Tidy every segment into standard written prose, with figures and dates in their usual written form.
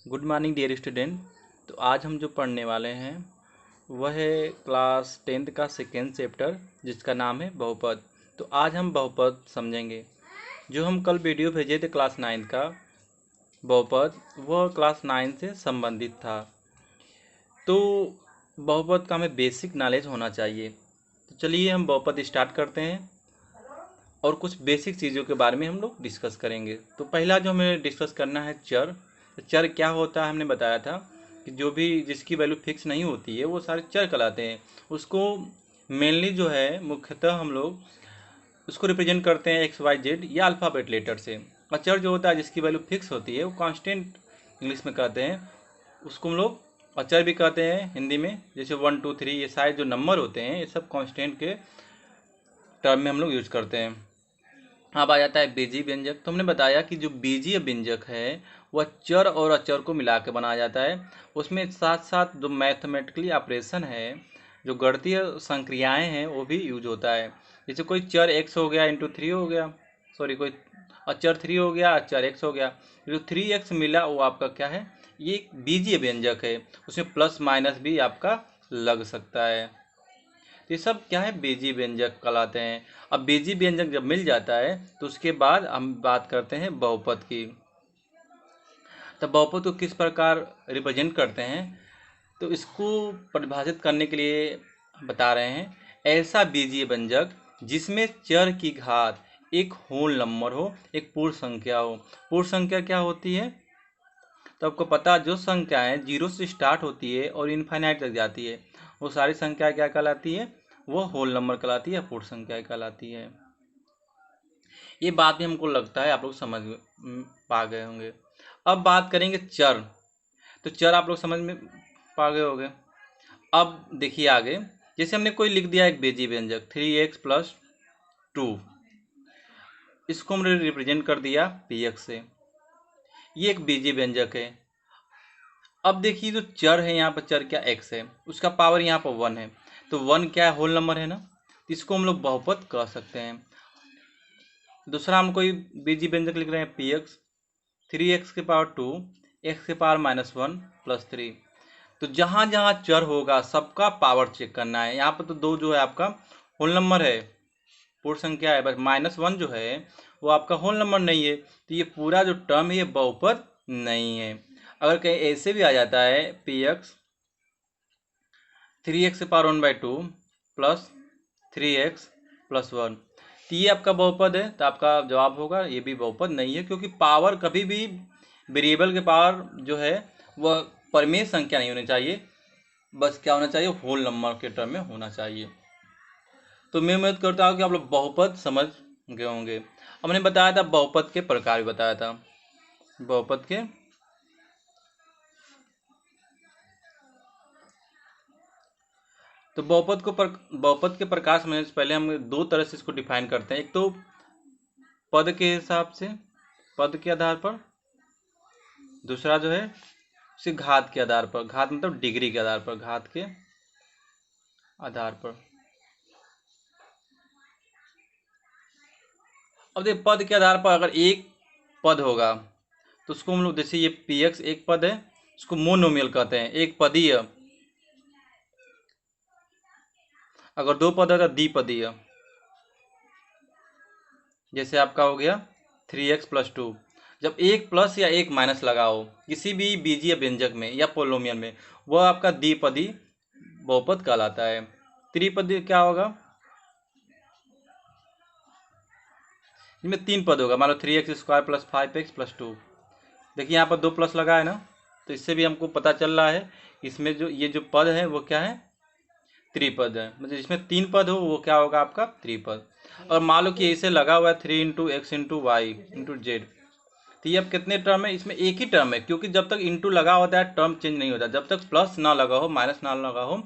Good morning dear student. तो आज हम जो पढ़ने वाले हैं वह है क्लास 10th का सेकेंड चैप्टर जिसका नाम है बहुपद। तो आज हम बहुपद समझेंगे। जो हम कल वीडियो भेजे थे क्लास 9 का बहुपद, वह क्लास 9 से संबंधित था। तो बहुपद का हमें बेसिक नॉलेज होना चाहिए। तो चलिए हम बहुपद स्टार्ट करते हैं और कुछ बेसिक चीज़ों के बारे में हम लोग डिस्कस करेंगे। तो पहला जो हमें डिस्कस करना है चर। तो चर क्या होता है, हमने बताया था कि जो भी जिसकी वैल्यू फिक्स नहीं होती है वो सारे चर कहलाते हैं। उसको मेनली जो है मुख्यतः हम लोग उसको रिप्रेजेंट करते हैं एक्स वाई जेड या अल्फ़ाबेट लेटर से। और चर जो होता है जिसकी वैल्यू फिक्स होती है वो कांस्टेंट इंग्लिश में कहते हैं, उसको हम लोग अचर भी कहते हैं हिंदी में। जैसे 1 2 3 ये सारे जो नंबर होते हैं ये सब कांस्टेंट के टर्म में हम लोग यूज करते हैं। अब आ जाता है बीजीय व्यंजक। तो हमने बताया कि जो बीजीय व्यंजक है वह चर और अचर को मिला के बनाया जाता है। उसमें साथ साथ जो मैथमेटिकली ऑपरेशन है, जो गणितीय संक्रियाएं हैं, वो भी यूज होता है। जैसे कोई चर एक्स हो गया इंटू 3 हो गया, सॉरी कोई अचर 3 हो गया, अचर एक्स हो गया। जो 3x मिला वो आपका क्या है, ये एक बीजीय व्यंजक है। उसमें प्लस माइनस भी आपका लग सकता है। तो ये सब क्या है, बीजीय व्यंजक कहलाते हैं। अब बीजीय व्यंजक जब मिल जाता है तो उसके बाद हम बात करते हैं बहुपद की। तो बहुपद को किस प्रकार रिप्रेजेंट करते हैं, तो इसको परिभाषित करने के लिए बता रहे हैं। ऐसा बीजीय व्यंजक जिसमें चर की घात एक होल नंबर हो, एक पूर्ण संख्या हो। पूर्ण संख्या क्या होती है, तो आपको पता, जो संख्याएं जीरो से स्टार्ट होती है और इनफाइनाइट तक जाती है वो सारी संख्या क्या कहलाती है, वो होल नंबर कहलाती है, पूर्ण संख्या कहलाती है। ये बात भी हमको लगता है आप लोग समझ पा गए होंगे। अब बात करेंगे चर। तो चर आप लोग समझ में पा गए होंगे। अब देखिए आगे, जैसे हमने कोई लिख दिया एक बीजीय व्यंजक 3x+2, इसको हमने रिप्रेजेंट कर दिया px से। ये एक बीजीय व्यंजक है। अब देखिए जो चर है यहाँ पर, चर क्या x है, उसका पावर यहाँ पर 1 है। तो 1 क्या है, होल नंबर है ना, तो इसको हम लोग बहुपद कह सकते हैं। दूसरा हम कोई बीजीय व्यंजक लिख रहे हैं px, 3x की पावर 2, x की पावर -1 + 3। तो जहाँ जहाँ चर होगा सबका पावर चेक करना है। यहाँ पर तो दो जो है आपका होल नंबर है, पूर्ण संख्या है, बस -1 जो है वो आपका होल नंबर नहीं है। तो ये पूरा जो टर्म है ये बहुपद नहीं है। अगर कहीं ऐसे भी आ जाता है px 3x की पावर 1/2 + 3x + 1, तो ये आपका बहुपद है। तो आपका जवाब होगा ये भी बहुपद नहीं है, क्योंकि पावर कभी भी वेरिएबल के पावर जो है वह परिमेय संख्या नहीं होनी चाहिए, बस क्या होना चाहिए, होल नंबर के टर्म में होना चाहिए। तो मैं उम्मीद करता हूँ कि आप लोग बहुपद समझ गए होंगे। अब मैंने बताया था बहुपद के प्रकार भी बताया था। बहुपद के तो बहुपद के प्रकार समझने से पहले हम दो तरह से इसको डिफाइन करते हैं। एक तो पद के हिसाब से, पद के आधार पर। दूसरा जो है उसे घात के आधार पर, घात मतलब डिग्री के आधार पर, घात के आधार पर। अब देखिए पद के आधार पर अगर एक पद होगा तो उसको हम लोग, जैसे ये px एक पद है, उसको मोनोमियल कहते हैं, एक पदीय। अगर दो पद है तो द्विपदीय। जैसे आपका हो गया 3x+2। जब एक प्लस या एक माइनस लगाओ किसी भी बीजीय व्यंजक में या पोलोमियल में, वह आपका द्विपदी बहुपद कहलाता है। त्रिपदी क्या होगा, इसमें तीन पद होगा। मान लो 3x² + 5x+2। देखिए यहाँ पर दो प्लस लगा है ना, तो इससे भी हमको पता चल रहा है इसमें जो ये जो पद है वो क्या है, त्रिपद है। मतलब जिसमें तीन पद हो वो क्या होगा, आपका त्रिपद। और मान लो कि ऐसे लगा हुआ है 3 × x × y × z, तो ये अब कितने टर्म है, इसमें एक ही टर्म है, क्योंकि जब तक इंटू लगा होता है टर्म चेंज नहीं होता। जब तक प्लस ना लगा हो, माइनस ना लगा हो,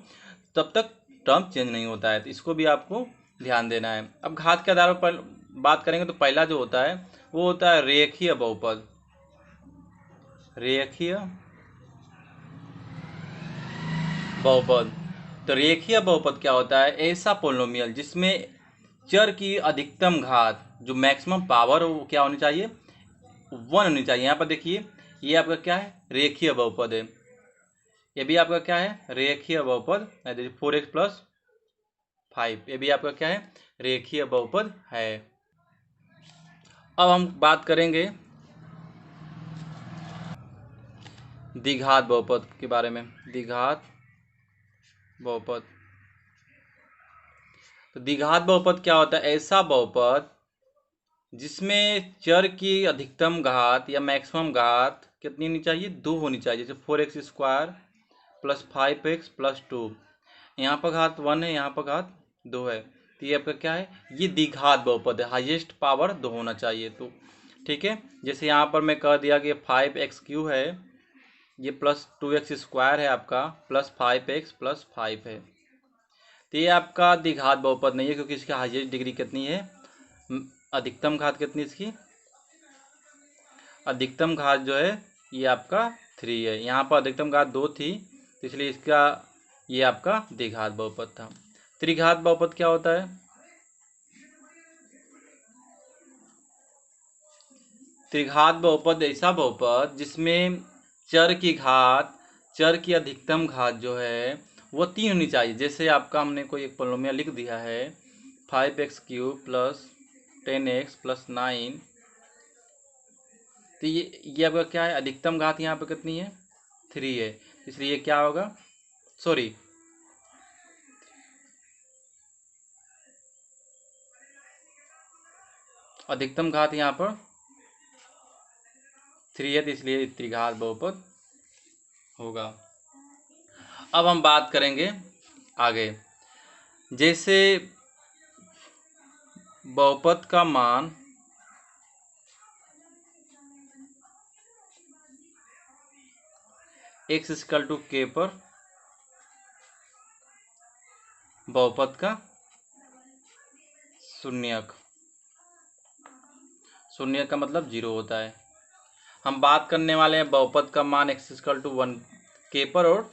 तब तक टर्म चेंज नहीं होता है। तो इसको भी आपको ध्यान देना है। अब घात के आधार पर बात करेंगे तो पहला जो होता है वो होता है रेखीय बहुपद। रेखीय बहुपद। तो रेखीय बहुपद क्या होता है, ऐसा पोलिनोमियल जिसमें चर की अधिकतम घात, जो मैक्सिमम पावर हो, क्या होनी चाहिए, 1 होनी चाहिए। यहाँ पर देखिए ये आपका क्या है, रेखीय बहुपद है। ये भी आपका क्या है, रेखीय बहुपद है। 4x+5 ये भी आपका क्या है, रेखीय बहुपद है। अब हम बात करेंगे द्विघात बहुपद के बारे में। द्विघात बहुपद, तो द्विघात बहुपद क्या होता है, ऐसा बहुपद जिसमें चर की अधिकतम घात या मैक्सिमम घात कितनी होनी चाहिए, 2 होनी चाहिए। जैसे 4x² + 5x + 2, यहाँ पर घात 1 है, यहाँ पर घात 2 है, तो ये आपका क्या है, ये द्विघात बहुपद है, हाईएस्ट पावर 2 होना चाहिए। तो ठीक है, जैसे यहाँ पर मैं कह दिया कि 5x³ है, ये +2x² है आपका, +5x + 5 है, तो ये आपका द्विघात बहुपद नहीं है, क्योंकि इसकी हाईएस्ट डिग्री कितनी है, अधिकतम घात कितनी इसकी, अधिकतम घात जो है ये आपका 3 है। यहाँ पर अधिकतम घात 2 थी, तो इसलिए इसका ये आपका द्विघात बहुपद था। त्रिघात बहुपद क्या होता है, त्रिघात बहुपद ऐसा बहुपद जिसमें चर की घात, चर की अधिकतम घात जो है वो 3 होनी चाहिए। जैसे आपका हमने कोई एक पोलिनोमियल लिख दिया है 5x³ + 10x + 9, तो ये आपका क्या है, अधिकतम घात यहाँ पे कितनी है, 3 है, इसलिए ये क्या होगा, सॉरी अधिकतम घात यहाँ पर 3 है, तो इसलिए त्रिघात बहुपद होगा। अब हम बात करेंगे आगे, जैसे बहुपद का मान x = k पर बहुपद का शून्यक, शून्य का मतलब 0 होता है। हम बात करने वाले हैं बहुपद का मान x = 1 k पर और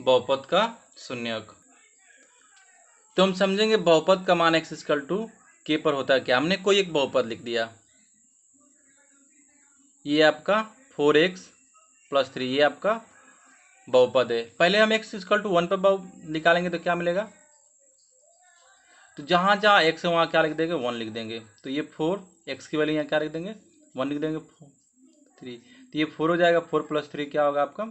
बहुपद का शून्यक। तो हम समझेंगे बहुपद का मान x = k पर होता है क्या। हमने कोई एक बहुपद लिख दिया, ये आपका 4x + 3, ये आपका बहुपद है। पहले हम x = 1 पर निकालेंगे तो क्या मिलेगा, तो जहाँ जहाँ x है वहाँ क्या लिख देंगे, 1 लिख देंगे। तो ये 4, x की वैल्यू यहाँ क्या लिख देंगे, 1 लिख देंगे, 3, तो ये 4 हो जाएगा, 4 + 3 क्या होगा आपका,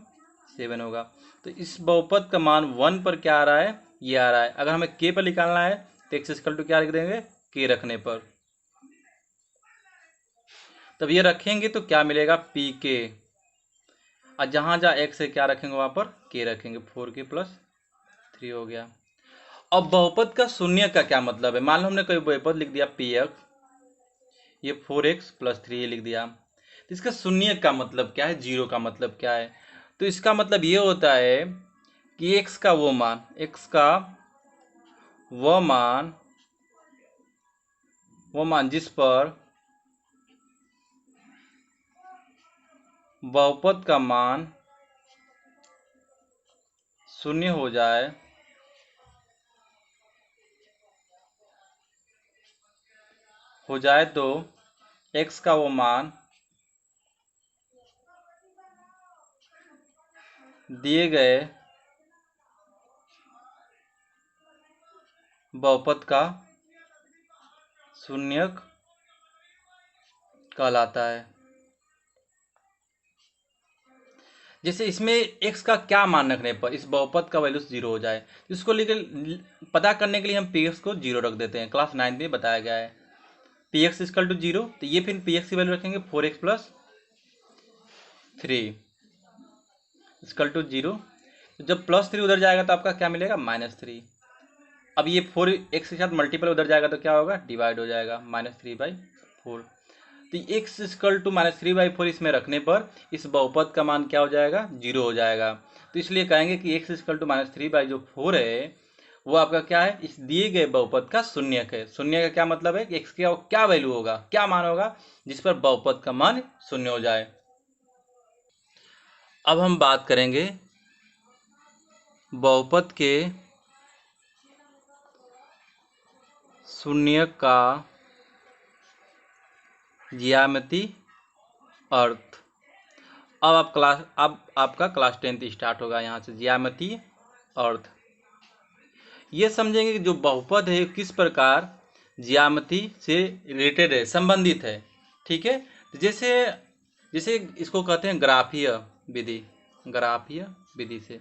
7 होगा। तो इस बहुपद का मान 1 पर क्या आ रहा है, ये आ रहा है। अगर हमें k पर निकालना है तो x = क्या लिख देंगे, k रखने पर, तब ये रखेंगे तो क्या मिलेगा, pk, और जहाँ जहाँ x है क्या रखेंगे वहाँ पर k रखेंगे, 4k + 3 हो गया। अब बहुपद का शून्य का क्या मतलब है, मान लो हमने कोई बहुपद लिख दिया px, ये 4x + 3 लिख दिया, तो इसका शून्य का मतलब क्या है, 0 का मतलब क्या है, तो इसका मतलब ये होता है कि x का वो मान, x का वह मान जिस पर बहुपद का मान शून्य हो जाए, तो x का वो मान दिए गए बहुपद का शून्यक कहलाता है। जैसे इसमें x का क्या मान रखने पर इस बहुपद का वैल्यू 0 हो जाए, इसको लेकर पता करने के लिए हम px को 0 रख देते हैं, क्लास 9 में बताया गया है। px = 0, तो ये फिर px की वैल्यू रखेंगे 4x + 3 = 0, तो जब +3 उधर जाएगा तो आपका क्या मिलेगा, -3। अब ये 4 x के साथ मल्टीपल उधर जाएगा तो क्या होगा, डिवाइड हो जाएगा, -3/4। तो x = -3/4 इसमें रखने पर इस बहुपद का मान क्या हो जाएगा, 0 हो जाएगा। तो इसलिए कहेंगे कि x = -3/4 है वो आपका क्या है, इस दिए गए बहुपद का शून्यक है। शून्य का क्या मतलब है कि x का क्या वैल्यू होगा, क्या मान होगा जिस पर बहुपद का मान 0 हो जाए। अब हम बात करेंगे बहुपद के शून्यक का ज्यामितीय अर्थ। अब आपका क्लास 10th स्टार्ट होगा यहाँ से, ज्यामिति अर्थ। ये समझेंगे कि जो बहुपद है किस प्रकार ज्यामिति से रिलेटेड है, संबंधित है। ठीक है, तो जैसे जैसे इसको कहते हैं ग्राफीय विधि, ग्राफीय विधि से।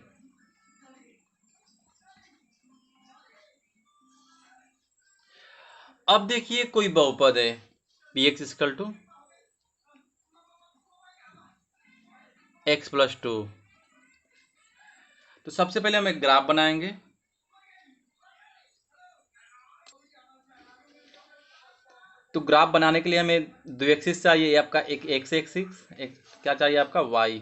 अब देखिए कोई बहुपद है px equal to x plus 2। तो सबसे पहले हम एक ग्राफ बनाएंगे। तो ग्राफ बनाने के लिए हमें दो एक्सिस चाहिए, आपका एक एक्स एक्सिस, एक क्या चाहिए आपका वाई।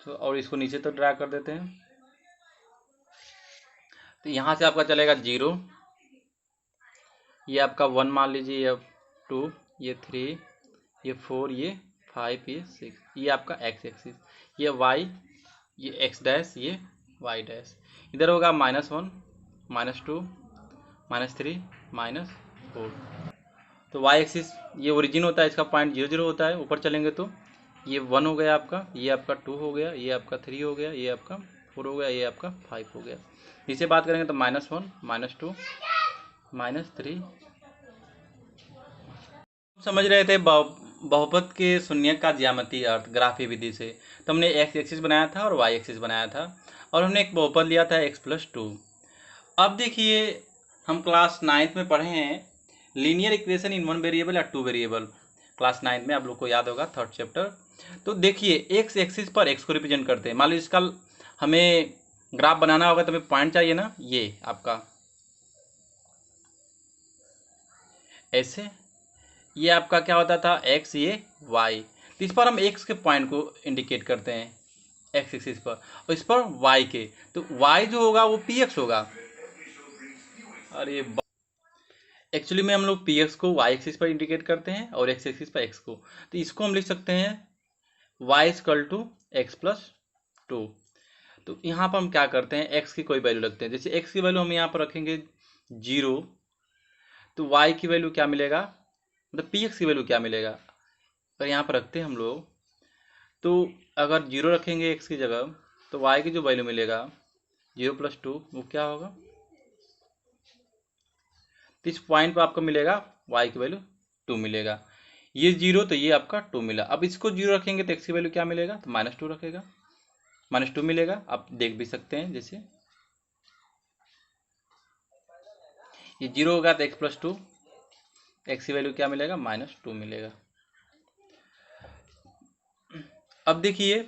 तो और इसको नीचे तो ड्रा कर देते हैं। तो यहाँ से आपका चलेगा 0, ये आपका 1 मान लीजिए, ये 2, ये 3, ये 4, ये 5, ये 6, ये आपका एक्स एक्सिस, ये वाई, ये एक्स डैश, ये वाई डैश। इधर होगा -1, -2, -3, -4। तो वाई एक्सिस ये ओरिजिन होता है, इसका पॉइंट 0 0 होता है। ऊपर चलेंगे तो ये 1 हो गया आपका, ये आपका 2 हो गया, ये आपका 3 हो गया, ये आपका 4 हो गया, ये आपका 5 हो गया। नीचे बात करेंगे तो -1, -2, -3। समझ रहे थे बहुपद के शून्यक का ज्यामितीय अर्थ ग्राफी विधि से। तो हमने एक्स एक्सिस बनाया था और वाई एक्सिस बनाया था, और हमने एक बहुपद लिया था x प्लस 2। अब देखिए हम क्लास 9th में पढ़े हैं लीनियर इक्वेशन इन 1 वेरिएबल या 2 वेरिएबल। क्लास 9th में आप लोग को याद होगा, 3rd चैप्टर। तो देखिए एक्स एक्सिस पर एक्स को रिप्रेजेंट करते हैं। मान लीजिए इसका हमें ग्राफ बनाना होगा तो हमें पॉइंट चाहिए ना, ये आपका ऐसे, ये आपका क्या होता था x, ये y। तो इस पर हम x के पॉइंट को इंडिकेट करते हैं x एक्सिस पर, और इस पर y के। तो y जो होगा वो px होगा। अरे एक्चुअली में हम लोग px को y एक्सिस पर इंडिकेट करते हैं और x एक्सिस पर x को। तो इसको हम लिख सकते हैं y equal to x plus 2। तो यहाँ पर हम क्या करते हैं, x की कोई वैल्यू रखते हैं। जैसे x की वैल्यू हम यहाँ पर रखेंगे 0, तो y की वैल्यू क्या मिलेगा, मतलब px की वैल्यू क्या मिलेगा। अगर यहाँ पर रखते हैं हम लोग, तो अगर 0 रखेंगे x की जगह, तो y की जो वैल्यू मिलेगा 0 + 2, वो क्या होगा। तो इस पॉइंट पर आपको मिलेगा y की वैल्यू 2 मिलेगा। ये 0 तो ये आपका 2 मिला। अब इसको 0 रखेंगे तो x की वैल्यू क्या मिलेगा, तो -2 रखेगा, -2 मिलेगा। आप देख भी सकते हैं, जैसे ये 0 होगा तो x प्लस 2, एक्स की वैल्यू क्या मिलेगा, -2 मिलेगा। अब देखिए,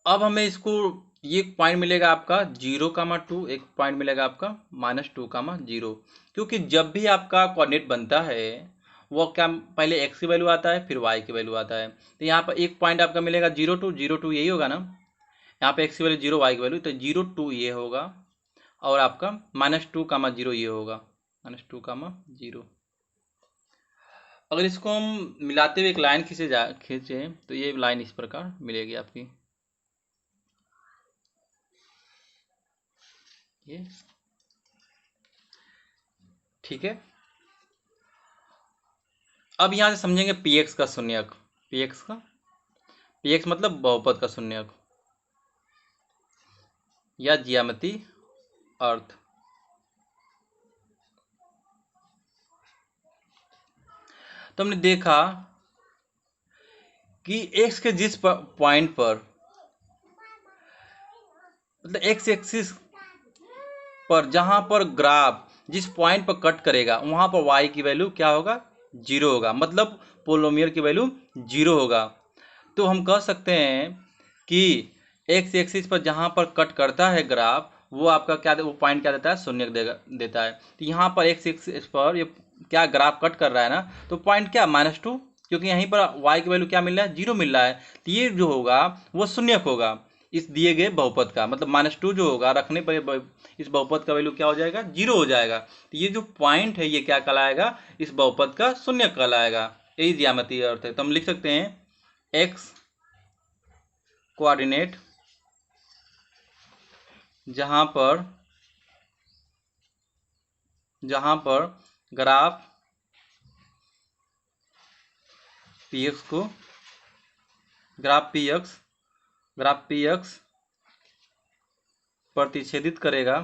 अब हमें इसको ये पॉइंट मिलेगा आपका 0, 2, एक पॉइंट मिलेगा आपका -2, 0। क्योंकि जब भी आपका कोऑर्डिनेट बनता है वो क्या, पहले x की वैल्यू आता है, फिर y की वैल्यू आता है। तो यहाँ पर एक पॉइंट आपका मिलेगा 0, 2, 0, 2, यही होगा ना। यहाँ पे x की वैल्यू 0, y की वैल्यू, तो 0, 2 ये होगा, और आपका -2, 0 ये होगा, -2, 0। अगर इसको हम मिलाते हुए एक लाइन खींचे तो ये लाइन इस प्रकार मिलेगी आपकी, ये ठीक है। अब यहाँ से समझेंगे px का शून्यक, px मतलब बहुपद का शून्यक या ज्यामिति अर्थ। तो हमने देखा कि x के जिस पॉइंट पर, मतलब x एक्सिस पर जहां पर ग्राफ जिस पॉइंट पर कट करेगा वहां पर y की वैल्यू क्या होगा, 0 होगा, मतलब पोलोमियर की वैल्यू 0 होगा। तो हम कह सकते हैं कि x एक्सिस पर जहां पर कट करता है ग्राफ, वो आपका क्या, वो पॉइंट क्या देता है, शून्य देता है। तो यहाँ पर x एक्सिस पर ये क्या ग्राफ कट कर रहा है ना, तो पॉइंट क्या, -2, क्योंकि यहीं पर y की वैल्यू क्या मिल रहा है, 0 मिल रहा है। तो ये जो होगा वो शून्यक होगा इस दिए गए बहुपद का, मतलब -2 जो होगा रखने पर इस बहुपद का वैल्यू क्या हो जाएगा, 0 हो जाएगा। तो ये जो पॉइंट है ये क्या कहलाएगा, इस बहुपद का शून्यक कहलाएगा। यही ज्यामितीय अर्थ है। तो हम लिख सकते हैं x कोऑर्डिनेट जहां पर ग्राफ पीएक्स को ग्राफ पीएक्स प्रतिच्छेदित करेगा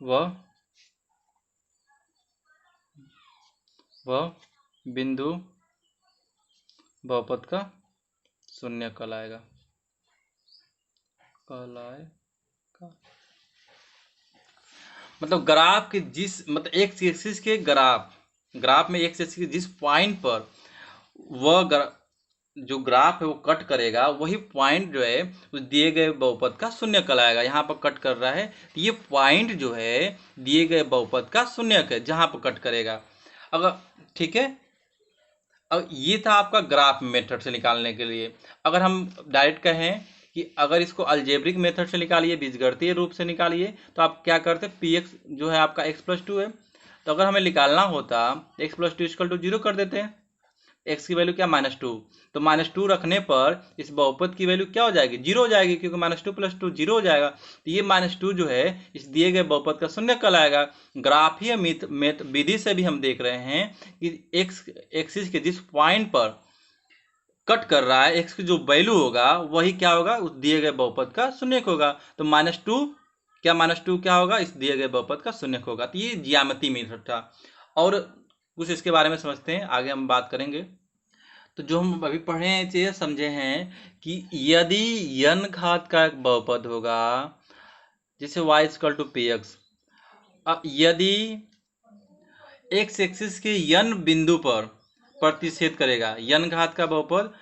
वह बिंदु बहुपद का शून्य कहलाएगा। मतलब ग्राफ के मतलब एक्स एक्सिस के ग्राफ में एक्स एक्सिस के जिस पॉइंट पर वह जो ग्राफ है वो कट करेगा, वही पॉइंट जो है उस दिए गए बहुपद का शून्य कहलाएगा। यहाँ पर कट कर रहा है तो ये पॉइंट जो है दिए गए बहुपद का शून्यक है, जहाँ पर कट करेगा। अगर ठीक है, अब ये था आपका ग्राफ मेथड से निकालने के लिए। अगर हम डायरेक्ट कहें कि अगर इसको अलजेब्रिक मेथड से निकालिए, बीजगणितीय रूप से निकालिए, तो आप क्या करते, पी एक्स जो है आपका x+2 है, तो अगर हमें निकालना होता x+2 0 कर देते हैं। x की वैल्यू क्या, -2, तो -2 रखने पर इस बहुपद की वैल्यू क्या हो जाएगी, 0 हो जाएगी, क्योंकि -2 + 2 0 हो जाएगा। तो ये -2 जो है इस दिए गए बहुपद का शून्य कहलाएगा। ग्राफीय विधि से भी हम देख रहे हैं कि x एक्सिस के जिस पॉइंट पर कट कर रहा है, x की जो वैल्यू होगा वही क्या होगा, उस दिए गए बहुपद का शून्यक होगा। तो -2 क्या होगा, इस दिए गए बहुपद का शून्यक होगा। तो ये ज्यामिति मेथड था। और कुछ इसके बारे में समझते हैं, आगे हम बात करेंगे। तो जो हम अभी पढ़े हैं चीज़ें समझे हैं कि यदि n घात का एक बहुपद होगा, जैसे y = px, अब यदि x एक्सिस के n बिंदु पर प्रतिच्छेद करेगा, n घात का बहुपद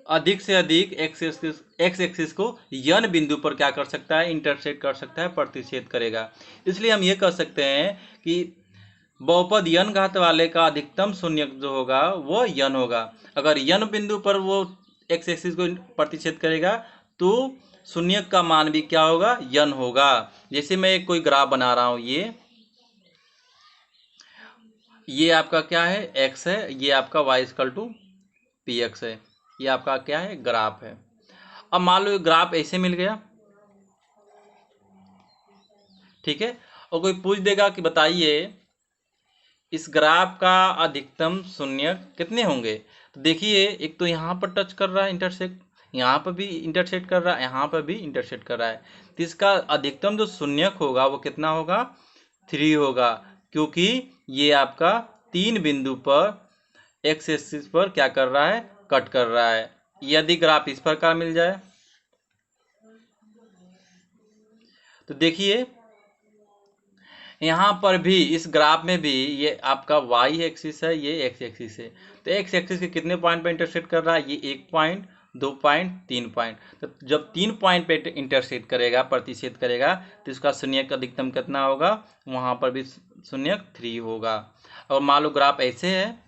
अधिक से अधिक x एक्सिस को n बिंदु पर क्या कर सकता है, इंटरसेक्ट कर सकता है, प्रतिच्छेद करेगा। इसलिए हम ये कह सकते हैं कि बहुपद n घात वाले का अधिकतम शून्यक जो होगा वो n होगा। अगर n बिंदु पर वो x एक्सिस को प्रतिच्छेद करेगा तो शून्यक का मान भी क्या होगा, n होगा। जैसे मैं कोई ग्राफ बना रहा हूँ, ये आपका क्या है, x है, ये आपका y = px है, ये आपका क्या है, ग्राफ है। अब मान लो ग्राफ ऐसे मिल गया, ठीक है, और कोई पूछ देगा कि बताइए इस ग्राफ का अधिकतम शून्य कितने होंगे। तो देखिए, एक तो यहाँ पर टच कर रहा है, इंटरसेक्ट, यहाँ पर भी इंटरसेक्ट कर रहा है, यहाँ पर भी इंटरसेक्ट कर रहा है। तो इसका अधिकतम जो शून्यक होगा वो कितना होगा, 3 होगा, क्योंकि ये आपका 3 बिंदु पर एक्स एक्सिस पर क्या कर रहा है, कट कर रहा है। यदि ग्राफ इस प्रकार मिल जाए तो देखिए यहाँ पर भी इस ग्राफ में भी ये आपका y एक्सिस है, ये x एक्सिस है। तो x एक्सिस के कितने पॉइंट पे इंटरसेक्ट कर रहा है, ये 1 पॉइंट, 2 पॉइंट, 3 पॉइंट। तो जब 3 पॉइंट पे इंटरसेक्ट करेगा, प्रतिच्छेद करेगा, तो इसका शून्यक अधिकतम कितना होगा, वहाँ पर भी शून्यक 3 होगा। और मान लो ग्राफ ऐसे है,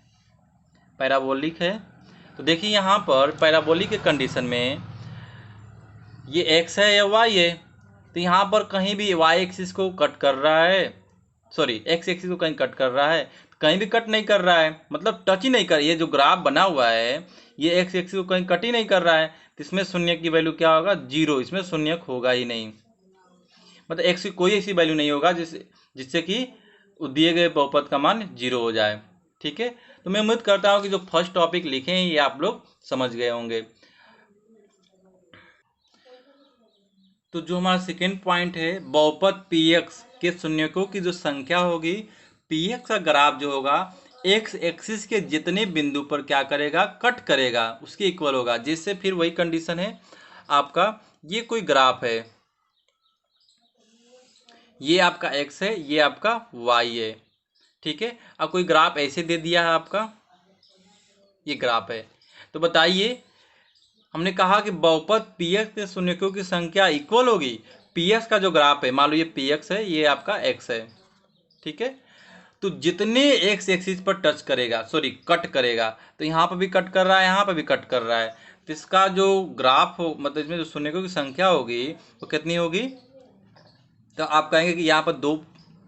पैराबोलिक है, तो देखिए यहाँ पर पैराबोलिक के कंडीशन में ये x है या y है, तो यहाँ पर कहीं भी y एक्सिस को कट कर रहा है, सॉरी x एक्सिस को कहीं कट कर रहा है, कहीं भी कट नहीं कर रहा है, मतलब टच ही नहीं कर, ये जो ग्राफ बना हुआ है ये x एक्सिस को कहीं कट ही नहीं कर रहा है, तो इसमें शून्य की वैल्यू क्या होगा, 0, इसमें शून्यक होगा ही नहीं। मतलब x की कोई ऐसी वैल्यू नहीं होगा जिससे कि दिए गए बहुपद का मान 0 हो जाए। ठीक है, तो मैं उम्मीद करता हूँ कि जो फर्स्ट टॉपिक लिखे हैं ये आप लोग समझ गए होंगे। तो जो हमारा सेकेंड पॉइंट है, बहुपद px के शून्यकों की जो संख्या होगी, px का ग्राफ जो होगा x एक्सिस के जितने बिंदु पर क्या करेगा, कट करेगा, उसके इक्वल होगा। जिससे फिर वही कंडीशन है आपका, ये कोई ग्राफ है, ये आपका x है, ये आपका y है, ठीक है। अब कोई ग्राफ ऐसे दे दिया है आपका, ये ग्राफ है, तो बताइए, हमने कहा कि बहुपद px के शून्यकों की संख्या इक्वल होगी। px का जो ग्राफ है, मान लो ये px है, ये आपका x है, ठीक है। तो जितने x एक्सिस पर टच करेगा, सॉरी कट करेगा, तो यहाँ पर भी कट कर रहा है, यहाँ पर भी कट कर रहा है, तो इसका जो ग्राफ हो, मतलब इसमें जो शून्यकों की संख्या होगी वो कितनी होगी, तो आप कहेंगे कि यहाँ पर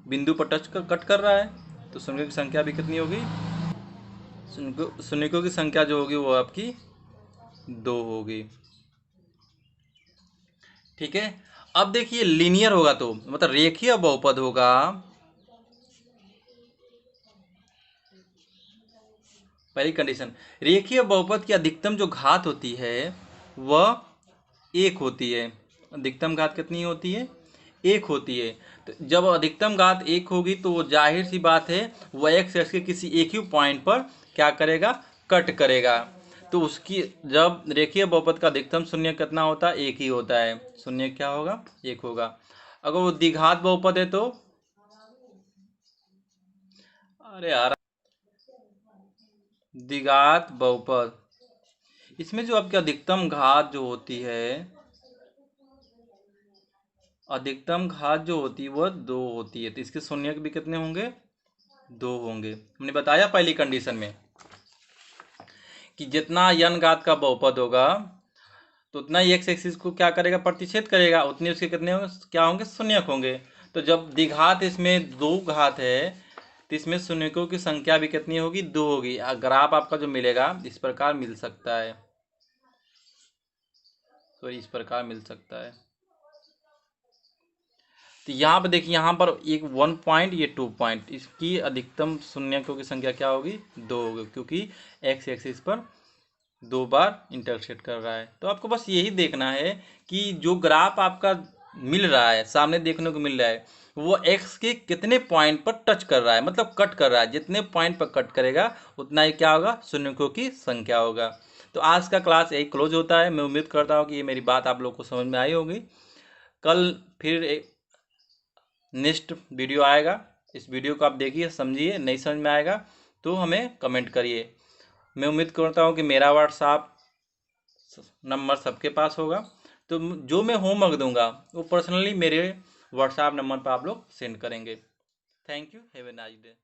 बिंदु पर कट कर रहा है, तो शून्यों की संख्या भी कितनी होगी, शून्यों की संख्या जो होगी वो आपकी 2 होगी। ठीक है। अब देखिए लीनियर होगा तो मतलब रेखीय बहुपद होगा, पहली कंडीशन, रेखीय बहुपद की अधिकतम जो घात होती है वह 1 होती है। अधिकतम घात कितनी होती है, 1 होती है। तो जब अधिकतम घात 1 होगी तो वो जाहिर सी बात है वह एक्स एक्सिस के किसी एक ही पॉइंट पर क्या करेगा, कट करेगा। तो उसकी जब रेखीय बहुपद का अधिकतम शून्य कितना होता है, 1 ही होता है। शून्य क्या होगा, 1 होगा। अगर वो द्विघात बहुपद है तो, अरे यार, द्विघात बहुपद, इसमें जो आपकी अधिकतम घात जो होती है, अधिकतम घात जो होती है वह 2 होती है। तो इसके शून्य भी कितने होंगे, 2 होंगे। हमने बताया पहली कंडीशन में कि जितना n घात का बहुपद होगा तो उतना ही एक्स एक्सिस को क्या करेगा, प्रतिच्छेद करेगा, उतने उसके कितने होंगे, क्या होंगे, शून्यक होंगे। तो जब द्विघात इसमें 2 घात है तो इसमें शून्यकों की संख्या भी कितनी होगी, 2 होगी। ग्राफ आपका जो मिलेगा इस प्रकार मिल सकता है, तो इस प्रकार मिल सकता है। तो यहाँ पर देखिए, यहाँ पर एक 1 पॉइंट, ये 2 पॉइंट, इसकी अधिकतम शून्यकों की संख्या क्या होगी, 2 होगी, क्योंकि एक्स एक्सिस पर 2 बार इंटरसेक्ट कर रहा है। तो आपको बस यही देखना है कि जो ग्राफ आपका मिल रहा है, सामने देखने को मिल रहा है, वो एक्स के कितने पॉइंट पर टच कर रहा है, मतलब कट कर रहा है। जितने पॉइंट पर कट करेगा उतना ही क्या होगा, शून्यकों की संख्या होगा। तो आज का क्लास यही क्लोज होता है। मैं उम्मीद करता हूँ कि ये मेरी बात आप लोग को समझ में आई होगी। कल फिर नेक्स्ट वीडियो आएगा, इस वीडियो को आप देखिए, समझिए, नहीं समझ में आएगा तो हमें कमेंट करिए। मैं उम्मीद करता हूँ कि मेरा व्हाट्सएप नंबर सबके पास होगा, तो जो मैं होमवर्क दूंगा वो पर्सनली मेरे व्हाट्सएप नंबर पर आप लोग सेंड करेंगे। Thank you, have a nice day.